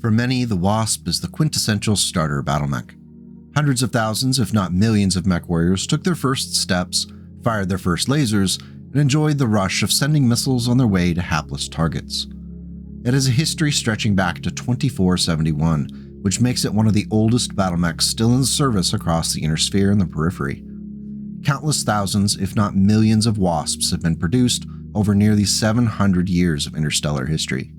For many, the Wasp is the quintessential starter battlemech. Hundreds of thousands, if not millions of Mechwarriors took their first steps, fired their first lasers, and enjoyed the rush of sending missiles on their way to hapless targets. It has a history stretching back to 2471, which makes it one of the oldest battlemechs still in service across the inner sphere and the periphery. Countless thousands, if not millions of Wasps have been produced over nearly 700 years of interstellar history.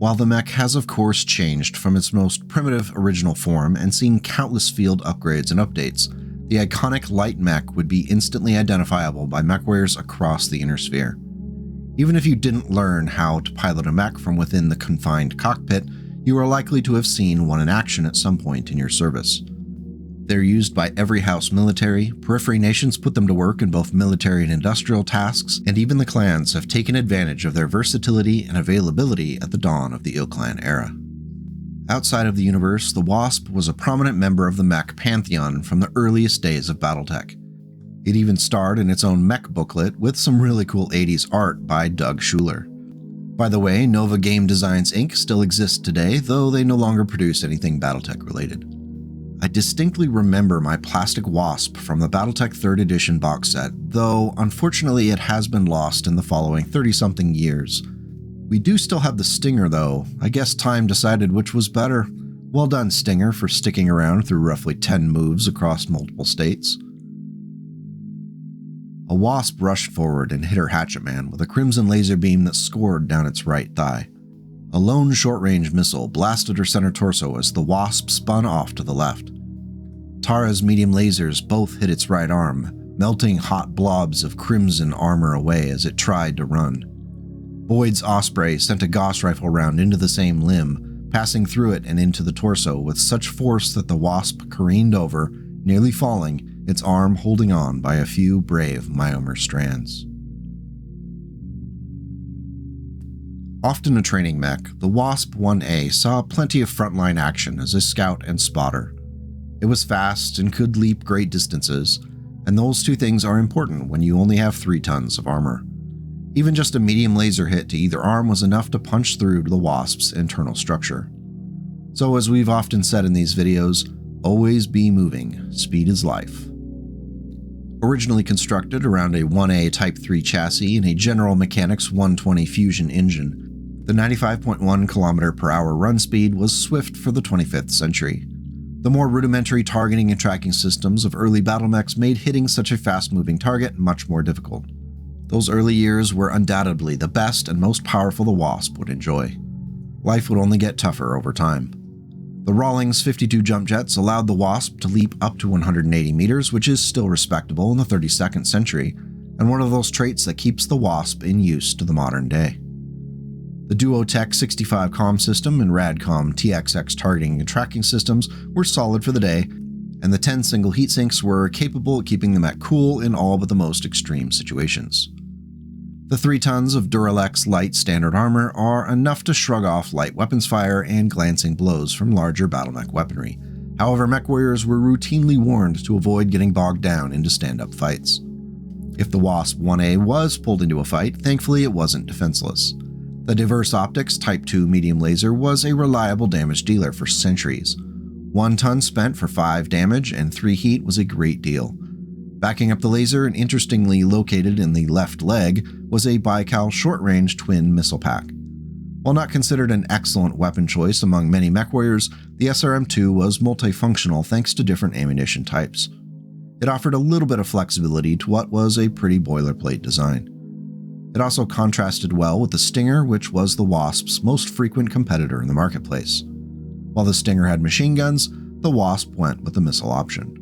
While the mech has of course changed from its most primitive original form and seen countless field upgrades and updates, the iconic light mech would be instantly identifiable by Mechwarriors across the inner sphere. Even if you didn't learn how to pilot a mech from within the confined cockpit, you are likely to have seen one in action at some point in your service. They're used by every house military, periphery nations put them to work in both military and industrial tasks, and even the clans have taken advantage of their versatility and availability at the dawn of the IlClan era. Outside of the universe, the Wasp was a prominent member of the mech pantheon from the earliest days of BattleTech. It even starred in its own mech booklet with some really cool 80s art by Doug Schuler. By the way, Nova Game Designs Inc. still exists today, though they no longer produce anything BattleTech related. I distinctly remember my plastic Wasp from the BattleTech 3rd edition box set, though unfortunately it has been lost in the following 30-something years. We do still have the Stinger though. I guess time decided which was better. Well done, Stinger, for sticking around through roughly 10 moves across multiple states. A Wasp rushed forward and hit her hatchet man with a crimson laser beam that scored down its right thigh. A lone short-range missile blasted her center torso as the Wasp spun off to the left. Tara's medium lasers both hit its right arm, melting hot blobs of crimson armor away as it tried to run. Boyd's Osprey sent a Gauss rifle round into the same limb, passing through it and into the torso with such force that the Wasp careened over, nearly falling, its arm holding on by a few brave myomer strands. Often a training mech, the Wasp 1A saw plenty of frontline action as a scout and spotter. It was fast and could leap great distances, and those two things are important when you only have 3 tons of armor. Even just a medium laser hit to either arm was enough to punch through the Wasp's internal structure. So as we've often said in these videos, always be moving, speed is life. Originally constructed around a 1A Type 3 chassis and a General Mechanics 120 Fusion engine, the 95.1 km/h run speed was swift for the 25th century. The more rudimentary targeting and tracking systems of early battlemechs made hitting such a fast-moving target much more difficult. Those early years were undoubtedly the best and most powerful the Wasp would enjoy. Life would only get tougher over time. The Rawlings 52 jump jets allowed the Wasp to leap up to 180 meters, which is still respectable in the 32nd century, and one of those traits that keeps the Wasp in use to the modern day. The Duotech 65 comm system and Radcom TXX targeting and tracking systems were solid for the day, and the 10 single heatsinks were capable of keeping the mech cool in all but the most extreme situations. The 3 tons of Duralex light standard armor are enough to shrug off light weapons fire and glancing blows from larger battlemech weaponry. However, Mechwarriors were routinely warned to avoid getting bogged down into stand-up fights. If the Wasp 1A was pulled into a fight, thankfully it wasn't defenseless. The Diverse Optics Type 2 medium laser was a reliable damage dealer for centuries. 1 ton spent for 5 damage and 3 heat was a great deal. Backing up the laser and interestingly located in the left leg was a Baikal short-range twin missile pack. While not considered an excellent weapon choice among many Mechwarriors, the SRM-2 was multifunctional thanks to different ammunition types. It offered a little bit of flexibility to what was a pretty boilerplate design. It also contrasted well with the Stinger, which was the Wasp's most frequent competitor in the marketplace. While the Stinger had machine guns, the Wasp went with the missile option.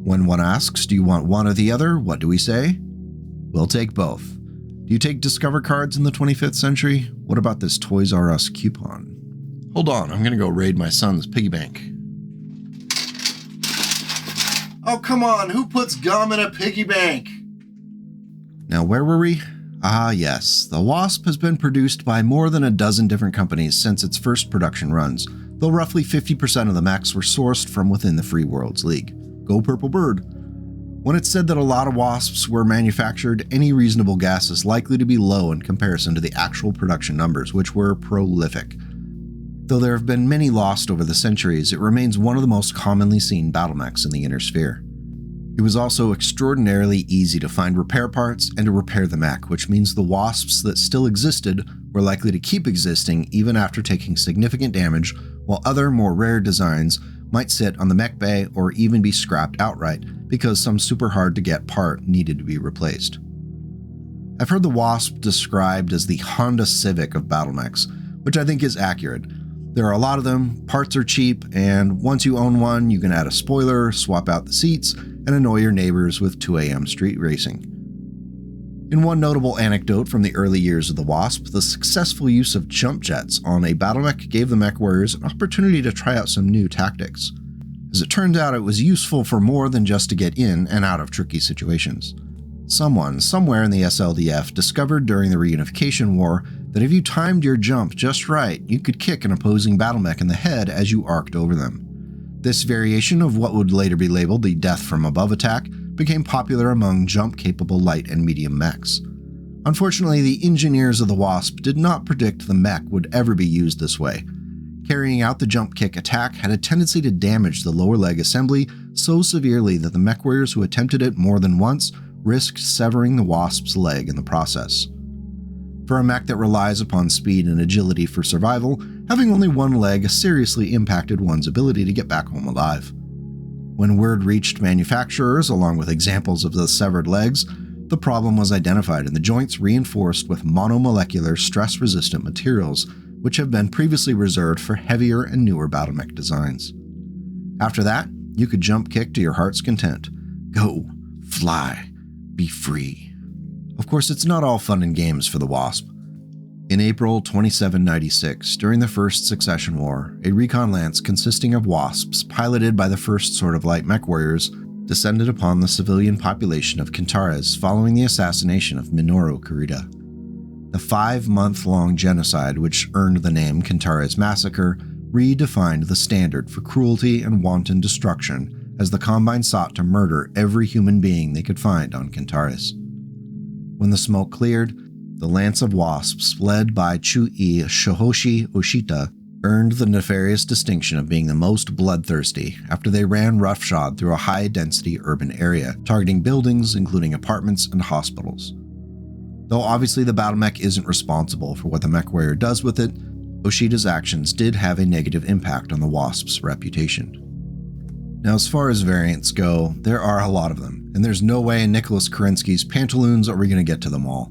When one asks, do you want one or the other, what do we say? We'll take both. Do you take Discover cards in the 25th century? What about this Toys R Us coupon? Hold on, I'm gonna go raid my son's piggy bank. Oh, come on, who puts gum in a piggy bank? Now, where were we? Ah, yes, the Wasp has been produced by more than a dozen different companies since its first production runs, though roughly 50% of the mechs were sourced from within the Free Worlds League. Go Purple Bird. When it's said that a lot of Wasps were manufactured, any reasonable guess is likely to be low in comparison to the actual production numbers, which were prolific. Though there have been many lost over the centuries, it remains one of the most commonly seen battlemechs in the Inner Sphere. It was also extraordinarily easy to find repair parts and to repair the mech, which means the wasps that still existed were likely to keep existing even after taking significant damage, while other, more rare designs might sit on the mech bay or even be scrapped outright because some super hard to get part needed to be replaced. I've heard the Wasp described as the Honda Civic of battlemechs, which I think is accurate. There are a lot of them, parts are cheap, and once you own one, you can add a spoiler, swap out the seats, and annoy your neighbors with 2 a.m. street racing. In one notable anecdote from the early years of the Wasp, the successful use of jump jets on a battlemech gave the Mechwarriors an opportunity to try out some new tactics. As it turned out, it was useful for more than just to get in and out of tricky situations. Someone, somewhere in the SLDF, discovered during the Reunification War that if you timed your jump just right, you could kick an opposing battlemech in the head as you arced over them. This variation of what would later be labeled the death from above attack became popular among jump-capable light and medium mechs. Unfortunately, the engineers of the Wasp did not predict the mech would ever be used this way. Carrying out the jump kick attack had a tendency to damage the lower leg assembly so severely that the Mechwarriors who attempted it more than once risked severing the Wasp's leg in the process. For a mech that relies upon speed and agility for survival, having only one leg seriously impacted one's ability to get back home alive. When word reached manufacturers, along with examples of the severed legs, the problem was identified and the joints reinforced with monomolecular stress-resistant materials, which have been previously reserved for heavier and newer battlemech designs. After that, you could jump kick to your heart's content. Go, fly, be free. Of course, it's not all fun and games for the Wasp. In April 2796, during the First Succession War, a recon lance consisting of Wasps piloted by the first sort of light Mechwarriors descended upon the civilian population of Kintares following the assassination of Minoru Kurita. The 5-month-long genocide, which earned the name Kintares Massacre, redefined the standard for cruelty and wanton destruction as the Combine sought to murder every human being they could find on Kintares. When the smoke cleared, the Lance of Wasps, led by Chu-I Shohoshi Oshita, earned the nefarious distinction of being the most bloodthirsty after they ran roughshod through a high-density urban area, targeting buildings including apartments and hospitals. Though obviously the battlemech isn't responsible for what the Mechwarrior does with it, Oshita's actions did have a negative impact on the Wasp's reputation. Now, as far as variants go, there are a lot of them, and there's no way in Nicholas Kerensky's pantaloons are we going to get to them all.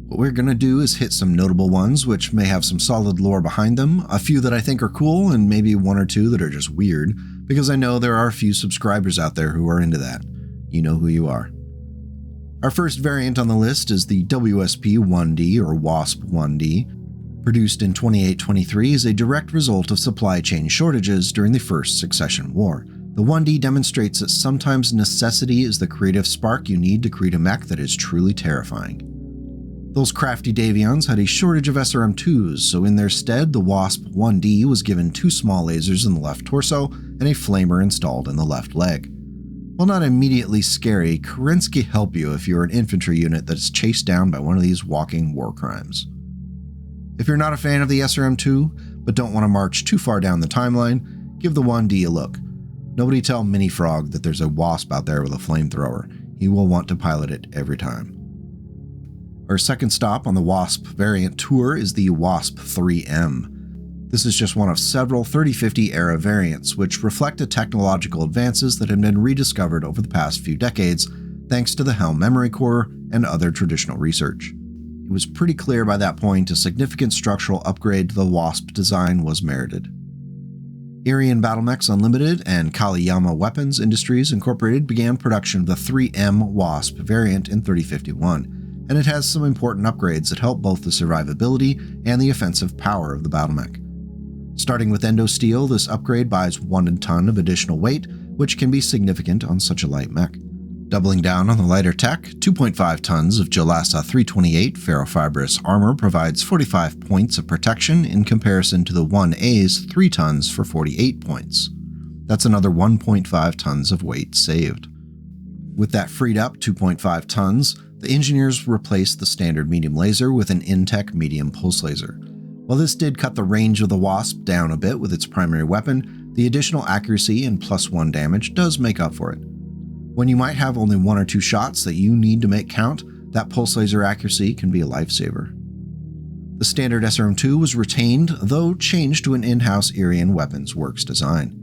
What we're going to do is hit some notable ones which may have some solid lore behind them, a few that I think are cool, and maybe 1 or 2 that are just weird, because I know there are a few subscribers out there who are into that. You know who you are. Our first variant on the list is the WSP-1D or Wasp-1D. Produced in 2823 as a direct result of supply chain shortages during the First Succession War. The 1D demonstrates that sometimes necessity is the creative spark you need to create a mech that is truly terrifying. Those crafty Davions had a shortage of SRM-2s, so in their stead, the Wasp-1D was given 2 small lasers in the left torso and a flamer installed in the left leg. While not immediately scary, Kerensky help you if you're an infantry unit that's chased down by one of these walking war crimes. If you're not a fan of the SRM-2, but don't want to march too far down the timeline, give the 1D a look. Nobody tell Mini Frog that there's a Wasp out there with a flamethrower. He will want to pilot it every time. Our second stop on the Wasp variant tour is the Wasp 3M. This is just one of several 3050 era variants, which reflect the technological advances that have been rediscovered over the past few decades, thanks to the Helm Memory Core and other traditional research. It was pretty clear by that point a significant structural upgrade to the Wasp design was merited. Irian Battlemechs Unlimited and Kaliyama Weapons Industries Incorporated began production of the 3M Wasp variant in 3051, and it has some important upgrades that help both the survivability and the offensive power of the battlemech. Starting with Endosteel, this upgrade buys 1 ton of additional weight, which can be significant on such a light mech. Doubling down on the lighter tech, 2.5 tons of Jalassa 328 ferrofibrous armor provides 45 points of protection in comparison to the 1A's 3 tons for 48 points. That's another 1.5 tons of weight saved. With that freed up 2.5 tons, the engineers replaced the standard medium laser with an Intech medium pulse laser. While this did cut the range of the Wasp down a bit with its primary weapon, the additional accuracy and +1 damage does make up for it. When you might have only 1 or 2 shots that you need to make count, that pulse laser accuracy can be a lifesaver. The standard SRM-2 was retained, though changed to an in-house Irian Weapons Works design.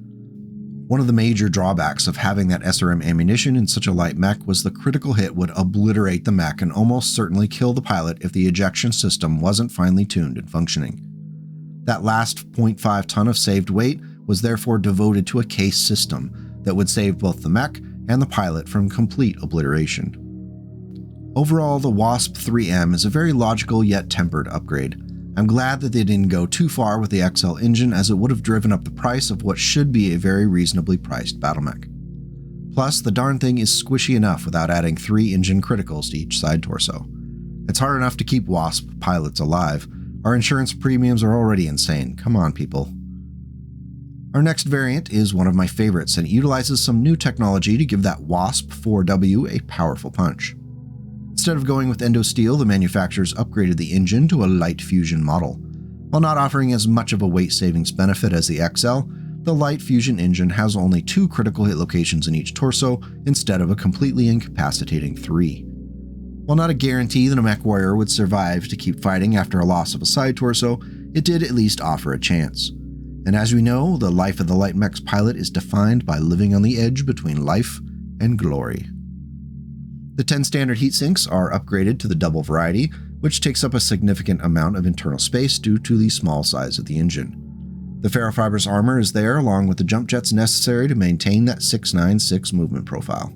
One of the major drawbacks of having that SRM ammunition in such a light mech was the critical hit would obliterate the mech and almost certainly kill the pilot if the ejection system wasn't finely tuned and functioning. That last 0.5 ton of saved weight was therefore devoted to a case system that would save both the mech and the pilot from complete obliteration. Overall, the Wasp 3M is a very logical yet tempered upgrade. I'm glad that they didn't go too far with the XL engine, as it would have driven up the price of what should be a very reasonably priced battlemech. Plus, the darn thing is squishy enough without adding 3 engine criticals to each side torso. It's hard enough to keep Wasp pilots alive. Our insurance premiums are already insane. Come on, people. Our next variant is one of my favorites, and it utilizes some new technology to give that Wasp 4W a powerful punch. Instead of going with endosteel, the manufacturers upgraded the engine to a light fusion model. While not offering as much of a weight savings benefit as the XL, the light fusion engine has only 2 critical hit locations in each torso instead of a completely incapacitating 3. While not a guarantee that a Mechwarrior would survive to keep fighting after a loss of a side torso, it did at least offer a chance. And as we know, the life of the light mech's pilot is defined by living on the edge between life and glory. The 10 standard heatsinks are upgraded to the double variety, which takes up a significant amount of internal space due to the small size of the engine. The ferrofibrous armor is there along with the jump jets necessary to maintain that 696 movement profile.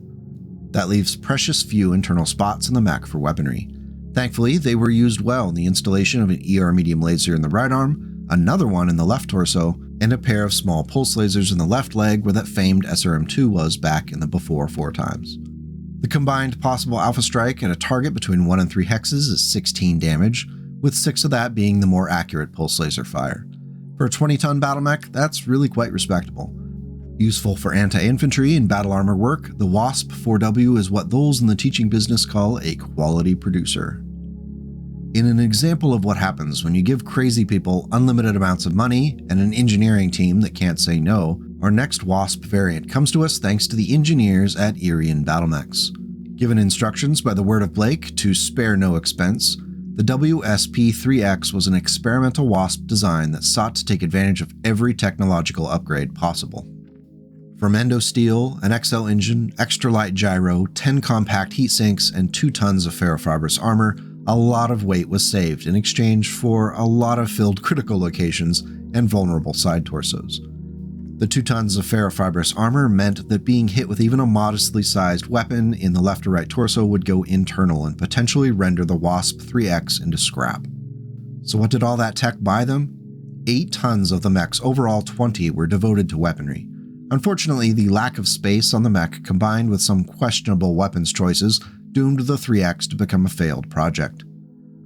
That leaves precious few internal spots in the mech for weaponry. Thankfully, they were used well in the installation of an ER medium laser in the right arm, another one in the left torso, and a pair of small pulse lasers in the left leg where that famed SRM-2 was back in the before 4 times. The combined possible alpha strike at a target between 1 and 3 hexes is 16 damage, with 6 of that being the more accurate pulse laser fire. For a 20-ton battlemech, that's really quite respectable. Useful for anti-infantry and battle armor work, the Wasp 4W is what those in the teaching business call a quality producer. In an example of what happens when you give crazy people unlimited amounts of money and an engineering team that can't say no, our next Wasp variant comes to us thanks to the engineers at Irian Battlemechs. Given instructions by the word of Blake to spare no expense, the WSP-3X was an experimental Wasp design that sought to take advantage of every technological upgrade possible. From endosteel, an XL engine, extra light gyro, 10 compact heatsinks, and 2 tons of ferrofibrous armor, a lot of weight was saved in exchange for a lot of filled critical locations and vulnerable side torsos. The 2 tons of ferrofibrous armor meant that being hit with even a modestly sized weapon in the left or right torso would go internal and potentially render the Wasp 3X into scrap. So what did all that tech buy them? 8 tons of the mech's overall 20 were devoted to weaponry. Unfortunately, the lack of space on the mech combined with some questionable weapons choices doomed the 3X to become a failed project.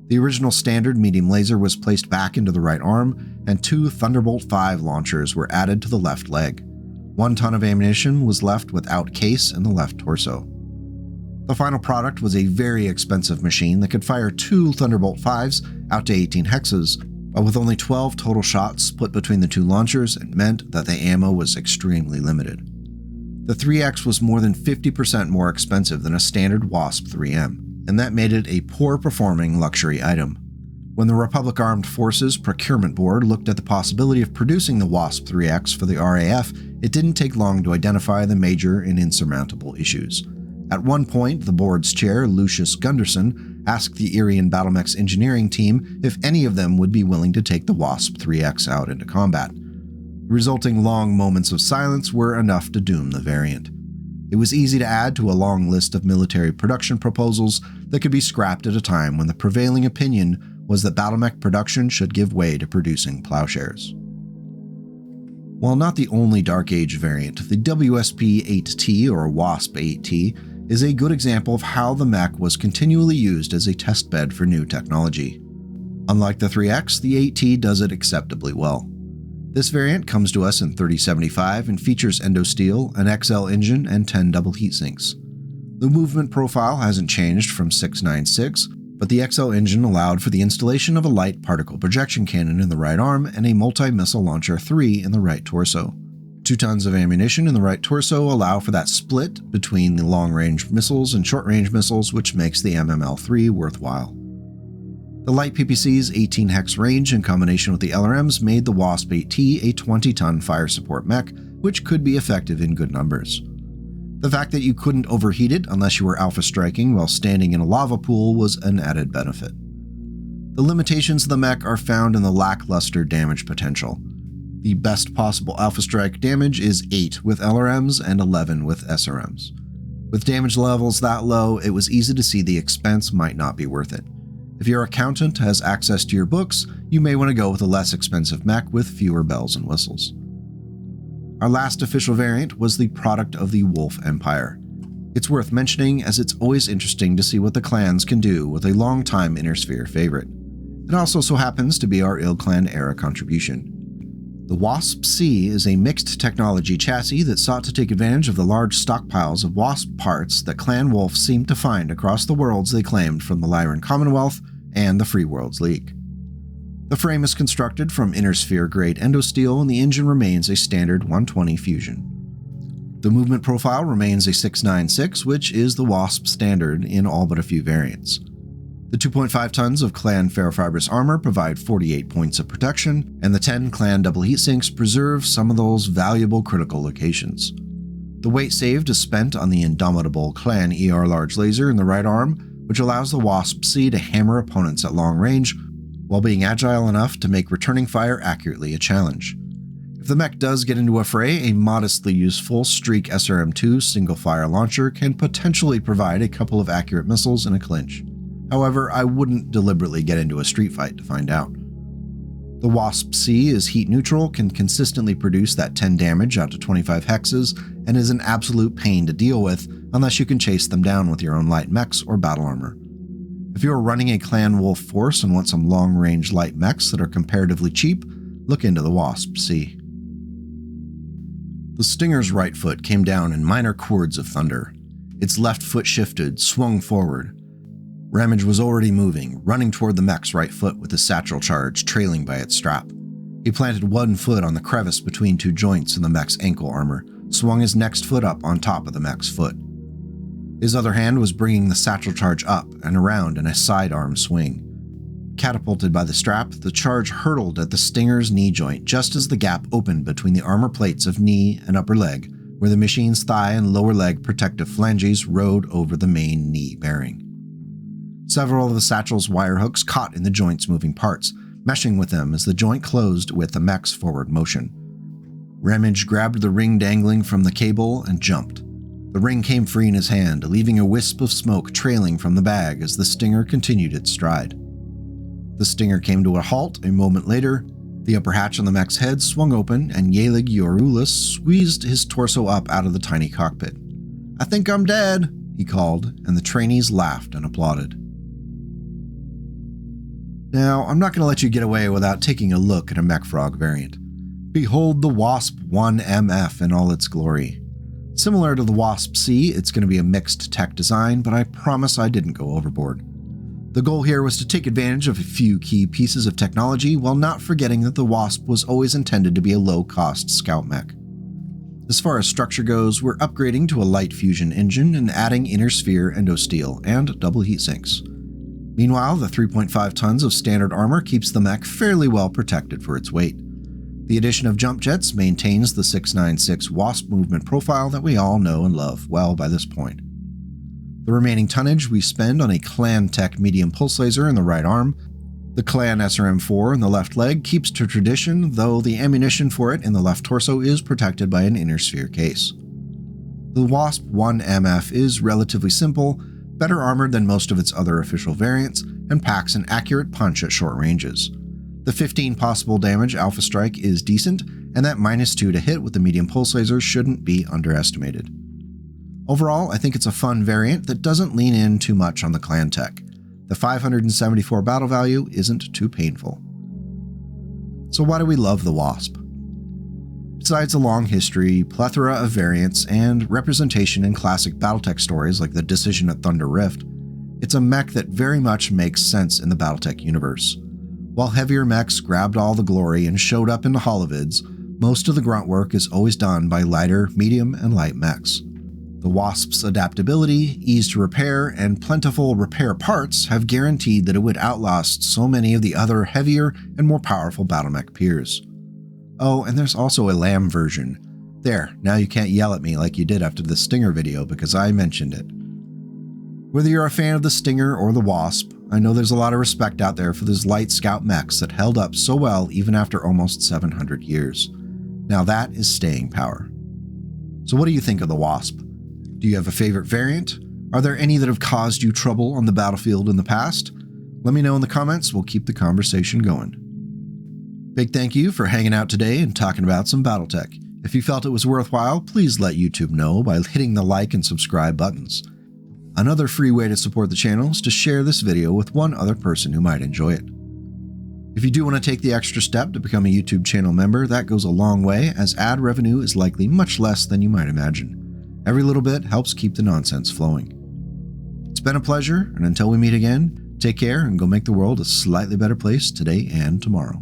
The original standard medium laser was placed back into the right arm, and 2 Thunderbolt 5 launchers were added to the left leg. 1 ton of ammunition was left without case in the left torso. The final product was a very expensive machine that could fire 2 Thunderbolt 5s out to 18 hexes, but with only 12 total shots split between the 2 launchers, it meant that the ammo was extremely limited. The 3X was more than 50% more expensive than a standard Wasp 3M, and that made it a poor-performing luxury item. When the Republic Armed Forces Procurement Board looked at the possibility of producing the Wasp 3X for the RAF, it didn't take long to identify the major and insurmountable issues. At one point, the board's chair, Lucius Gunderson, asked the Irian Battlemechs engineering team if any of them would be willing to take the Wasp 3X out into combat. The resulting long moments of silence were enough to doom the variant. It was easy to add to a long list of military production proposals that could be scrapped at a time when the prevailing opinion was that battlemech production should give way to producing plowshares. While not the only Dark Age variant, the WSP-8T or Wasp-8T is a good example of how the mech was continually used as a testbed for new technology. Unlike the 3X, the 8T does it acceptably well. This variant comes to us in 3075 and features endosteel, an XL engine, and 10 double heatsinks. The movement profile hasn't changed from 696, but the XL engine allowed for the installation of a light particle projection cannon in the right arm and a multi-missile launcher 3 in the right torso. 2 tons of ammunition in the right torso allow for that split between the long-range missiles and short-range missiles, which makes the MML-3 worthwhile. The light PPC's 18 hex range in combination with the LRMs made the Wasp 8T a 20-ton fire support mech, which could be effective in good numbers. The fact that you couldn't overheat it unless you were alpha striking while standing in a lava pool was an added benefit. The limitations of the mech are found in the lackluster damage potential. The best possible alpha strike damage is 8 with LRMs and 11 with SRMs. With damage levels that low, it was easy to see the expense might not be worth it. If your accountant has access to your books, you may want to go with a less expensive mech with fewer bells and whistles. Our last official variant was the product of the Wolf Empire. It's worth mentioning as it's always interesting to see what the clans can do with a long-time Innersphere favorite. It also so happens to be our IlClan era contribution. The Wasp C is a mixed technology chassis that sought to take advantage of the large stockpiles of Wasp parts that Clan Wolf seemed to find across the worlds they claimed from the Lyran Commonwealth and the Free Worlds League. The frame is constructed from Innersphere-grade endosteel and the engine remains a standard 120 Fusion. The movement profile remains a 696, which is the Wasp standard in all but a few variants. The 2.5 tons of Clan ferrofibrous armor provide 48 points of protection, and the 10 Clan double heatsinks preserve some of those valuable critical locations. The weight saved is spent on the indomitable Clan ER large laser in the right arm, which allows the Wasp C to hammer opponents at long range, while being agile enough to make returning fire accurately a challenge. If the mech does get into a fray, a modestly useful Streak SRM-2 single-fire launcher can potentially provide a couple of accurate missiles in a clinch. However, I wouldn't deliberately get into a street fight to find out. The Wasp C is heat neutral, can consistently produce that 10 damage out to 25 hexes, and is an absolute pain to deal with unless you can chase them down with your own light mechs or battle armor. If you are running a Clan Wolf force and want some long-range light mechs that are comparatively cheap, look into the Wasp C. The Stinger's right foot came down in minor chords of thunder. Its left foot shifted, swung forward. Ramage was already moving, running toward the mech's right foot with his satchel charge trailing by its strap. He planted one foot on the crevice between 2 joints in the mech's ankle armor, swung his next foot up on top of the mech's foot. His other hand was bringing the satchel charge up and around in a sidearm swing. Catapulted by the strap, the charge hurtled at the Stinger's knee joint just as the gap opened between the armor plates of knee and upper leg, where the machine's thigh and lower leg protective flanges rode over the main knee bearing. Several of the satchel's wire hooks caught in the joint's moving parts, meshing with them as the joint closed with the mech's forward motion. Ramage grabbed the ring dangling from the cable and jumped. The ring came free in his hand, leaving a wisp of smoke trailing from the bag as the Stinger continued its stride. The Stinger came to a halt a moment later. The upper hatch on the mech's head swung open, and Yaelig Yorulis squeezed his torso up out of the tiny cockpit. "I think I'm dead," he called, and the trainees laughed and applauded. Now, I'm not going to let you get away without taking a look at a Mechfrog variant. Behold the Wasp 1MF in all its glory. Similar to the Wasp C, it's going to be a mixed tech design, but I promise I didn't go overboard. The goal here was to take advantage of a few key pieces of technology while not forgetting that the Wasp was always intended to be a low-cost scout mech. As far as structure goes, we're upgrading to a light fusion engine and adding Innersphere endosteel and double heatsinks. Meanwhile, the 3.5 tons of standard armor keeps the mech fairly well protected for its weight. The addition of jump jets maintains the 696 Wasp movement profile that we all know and love well by this point. The remaining tonnage we spend on a Clan Tech medium pulse laser in the right arm. The Clan SRM-4 in the left leg keeps to tradition, though the ammunition for it in the left torso is protected by an Innersphere case. The Wasp 1MF is relatively simple, better armored than most of its other official variants, and packs an accurate punch at short ranges. The 15 possible damage Alpha Strike is decent, and that -2 to hit with the medium pulse laser shouldn't be underestimated. Overall, I think it's a fun variant that doesn't lean in too much on the clan tech. The 574 battle value isn't too painful. So why do we love the Wasp? Besides a long history, plethora of variants, and representation in classic BattleTech stories like the Decision at Thunder Rift, It's a mech that very much makes sense in the BattleTech universe. While heavier mechs grabbed all the glory and showed up in the holovids, most of the grunt work is always done by lighter, medium, and light mechs. The Wasp's adaptability, ease to repair, and plentiful repair parts have guaranteed that it would outlast so many of the other heavier and more powerful battlemech peers. Oh, and there's also a lamb version. There, now you can't yell at me like you did after the Stinger video because I mentioned it. Whether you're a fan of the Stinger or the Wasp, I know there's a lot of respect out there for those light scout mechs that held up so well even after almost 700 years. Now that is staying power. So what do you think of the Wasp? Do you have a favorite variant? Are there any that have caused you trouble on the battlefield in the past? Let me know in the comments, we'll keep the conversation going. Big thank you for hanging out today and talking about some BattleTech. If you felt it was worthwhile, please let YouTube know by hitting the like and subscribe buttons. Another free way to support the channel is to share this video with one other person who might enjoy it. If you do want to take the extra step to become a YouTube channel member, that goes a long way, as ad revenue is likely much less than you might imagine. Every little bit helps keep the nonsense flowing. It's been a pleasure, and until we meet again, take care and go make the world a slightly better place today and tomorrow.